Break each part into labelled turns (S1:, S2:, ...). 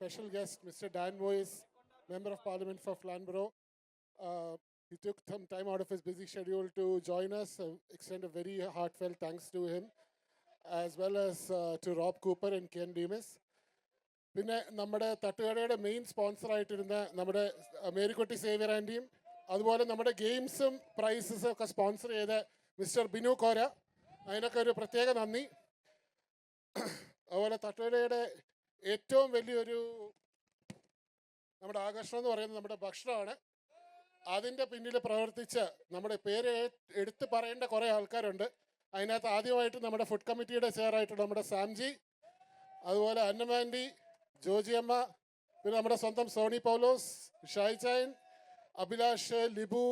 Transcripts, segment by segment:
S1: special guest, Mr. Dan Moyes, Member of Parliament for Flamborough. He took some time out of his busy schedule to join us. Extend a very heartfelt thanks to him, as well as to Rob Cooper and Ken Demas. പിന്നെ നമ്മുടെ തട്ടുകടയുടെ main സ്പോൺസറായിട്ടിരുന്ന നമ്മുടെ Marykutty Xavier ആൻറ്റിയും അതുപോലെ നമ്മുടെ ഗെയിംസും പ്രൈസസും ഒക്കെ sponsor ചെയ്ത mister Binu കോര, അതിനൊക്കെ ഒരു പ്രത്യേക നന്ദി. അതുപോലെ തട്ടുകടയുടെ ഏറ്റവും വലിയൊരു നമ്മുടെ ആകർഷണം എന്ന് പറയുന്നത് നമ്മുടെ ഭക്ഷണമാണ്. അതിൻ്റെ പിന്നിൽ പ്രവർത്തിച്ച് നമ്മുടെ പേര് എടുത്ത് പറയേണ്ട കുറേ ആൾക്കാരുണ്ട്. അതിനകത്ത് ആദ്യമായിട്ട് നമ്മുടെ ഫുഡ് കമ്മിറ്റിയുടെ ചെയറായിട്ടുള്ള നമ്മുടെ സാംജി, അതുപോലെ അന്നമാൻഡി, ജോജിയമ്മ, പിന്നെ നമ്മുടെ സ്വന്തം സോണി പൗലോസ്, ഷായ്ചായൻ, അഭിലാഷ്, ലിബു,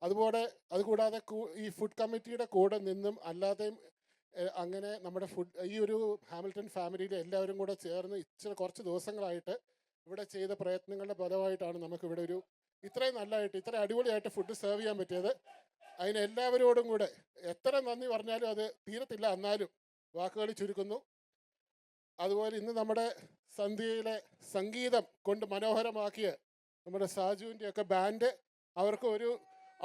S1: അതുകൂടാതെ ഈ ഫുഡ് കമ്മിറ്റിയുടെ കൂടെ നിന്നും അല്ലാതെയും അങ്ങനെ നമ്മുടെ ഈ ഒരു ഹാമിൽട്ടൺ ഫാമിലിയിലെ എല്ലാവരും കൂടെ ചേർന്ന് കുറച്ച് ദിവസങ്ങളായിട്ട് ഇവിടെ ചെയ്ത പ്രയത്നങ്ങളുടെ ഫലമായിട്ടാണ് നമുക്കിവിടെ ഒരു ഇത്രയും നല്ലതായിട്ട് ഇത്രയും അടിപൊളിയായിട്ട് ഫുഡ് സെർവ് ചെയ്യാൻ പറ്റിയത്. അതിന് എല്ലാവരോടും കൂടെ എത്ര നന്ദി പറഞ്ഞാലും അത് തീരത്തില്ല, എന്നാലും വാക്കുകൾ ചുരുക്കുന്നു. അതുപോലെ ഇന്ന് നമ്മുടെ സന്ധ്യയിലെ സംഗീതം കൊണ്ട് മനോഹരമാക്കിയ നമ്മുടെ സാജുവിൻ്റെയൊക്കെ ബാൻഡ്, അവർക്ക് ഒരു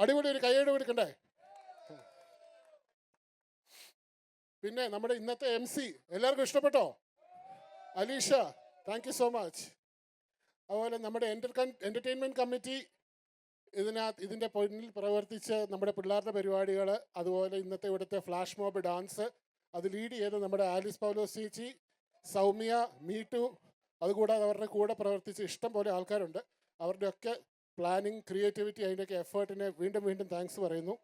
S1: അടിപൊളി ഒരു കൈയ്യടി കൊടുക്കണ്ടേ. പിന്നെ നമ്മുടെ ഇന്നത്തെ MC എല്ലാവർക്കും ഇഷ്ടപ്പെട്ടോ? Alisha, thank you so much. അതുപോലെ നമ്മുടെ എൻ്റർടൈൻമെൻറ്റ് കമ്മിറ്റി ഇതിൻ്റെ പിന്നിൽ പ്രവർത്തിച്ച് നമ്മുടെ പിള്ളേരുടെ പരിപാടികൾ, അതുപോലെ ഇന്നത്തെ ഇവിടുത്തെ ഫ്ലാഷ് മോബ് ഡാൻസ് അത് ലീഡ് ചെയ്ത് നമ്മുടെ ആലിസ് പൗലോസ് ചേച്ചി, സൗമ്യ, മീറ്റു, അതുകൂടാതെ അവരുടെ കൂടെ പ്രവർത്തിച്ച് ഇഷ്ടം പോലെ ആൾക്കാരുണ്ട്. അവരുടെയൊക്കെ പ്ലാനിങ്, ക്രിയേറ്റിവിറ്റി, അതിൻ്റെയൊക്കെ എഫേർട്ടിനെ വീണ്ടും വീണ്ടും താങ്ക്സ് പറയുന്നു.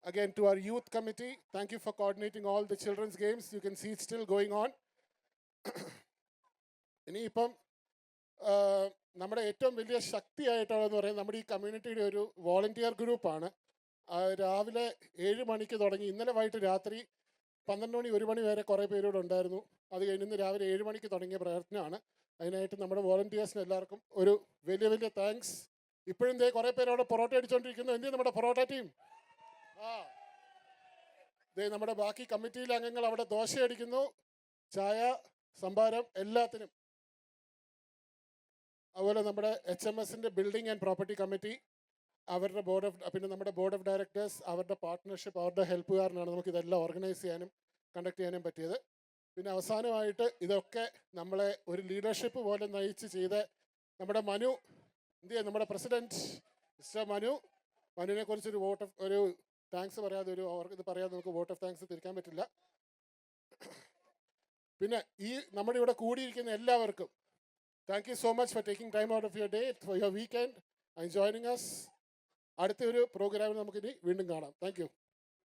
S1: Again, to our youth committee, thank you for coordinating all the children's games. You can see it's still going on. ഇനിയിപ്പം നമ്മുടെ ഏറ്റവും വലിയ ശക്തിയായിട്ടുള്ളതെന്ന് പറയുന്നത് നമ്മുടെ ഈ കമ്മ്യൂണിറ്റിയുടെ ഒരു വോളണ്ടിയർ ഗ്രൂപ്പാണ്. രാവിലെ 7 മണിക്ക് തുടങ്ങി ഇന്നലെ വൈകിട്ട് രാത്രി 12 മണി 1 മണി വരെ കുറേ പേരോട് ഉണ്ടായിരുന്നു. അത് കഴിഞ്ഞ് ഇന്ന് രാവിലെ 7 മണിക്ക് തുടങ്ങിയ പ്രയത്നമാണ്. അതിനായിട്ട് നമ്മുടെ വോളണ്ടിയേഴ്സിന് എല്ലാവർക്കും ഒരു വലിയ വലിയ താങ്ക്സ്. ഇപ്പോഴും കുറേ പേരവിടെ പൊറോട്ട അടിച്ചുകൊണ്ടിരിക്കുന്നു. എന്ത് നമ്മുടെ പൊറോട്ട ടീം? നമ്മുടെ ബാക്കി കമ്മിറ്റിയിലെ അംഗങ്ങൾ അവിടെ ദോശ അടിക്കുന്നു, ചായ, സംഭാരം, എല്ലാത്തിനും. അതുപോലെ നമ്മുടെ HMSൻ്റെ ബിൽഡിംഗ് ആൻഡ് പ്രോപ്പർട്ടി കമ്മിറ്റി, അവരുടെ പിന്നെ നമ്മുടെ ബോർഡ് ഓഫ് ഡയറക്ടേഴ്സ്, അവരുടെ പാർട്ട്ണർഷിപ്പ്, അവരുടെ ഹെൽപ്പ് കാരണമാണ് നമുക്കിതെല്ലാം ഓർഗനൈസ് ചെയ്യാനും കണ്ടക്ട് ചെയ്യാനും പറ്റിയത്. പിന്നെ അവസാനമായിട്ട് ഇതൊക്കെ നമ്മളെ ഒരു ലീഡർഷിപ്പ് പോലെ നയിച്ച് ചെയ്ത് നമ്മുടെ മനു, നമ്മുടെ പ്രസിഡൻറ്റ് മിസ്റ്റർ മനുവിനെ കുറിച്ചൊരു ഒരു താങ്ക്സ് പറയാതെ ഇത് പറയാതെ നമുക്ക് വോട്ട് ഓഫ് താങ്ക്സ് തിരിക്കാൻ പറ്റില്ല. പിന്നെ ഈ നമ്മുടെ ഇവിടെ കൂടിയിരിക്കുന്ന എല്ലാവർക്കും thank you so much for taking time out of your day, for your weekend and joining us. അടുത്ത ഒരു പ്രോഗ്രാമിൽ നമുക്കിനി വീണ്ടും കാണാം. Thank U.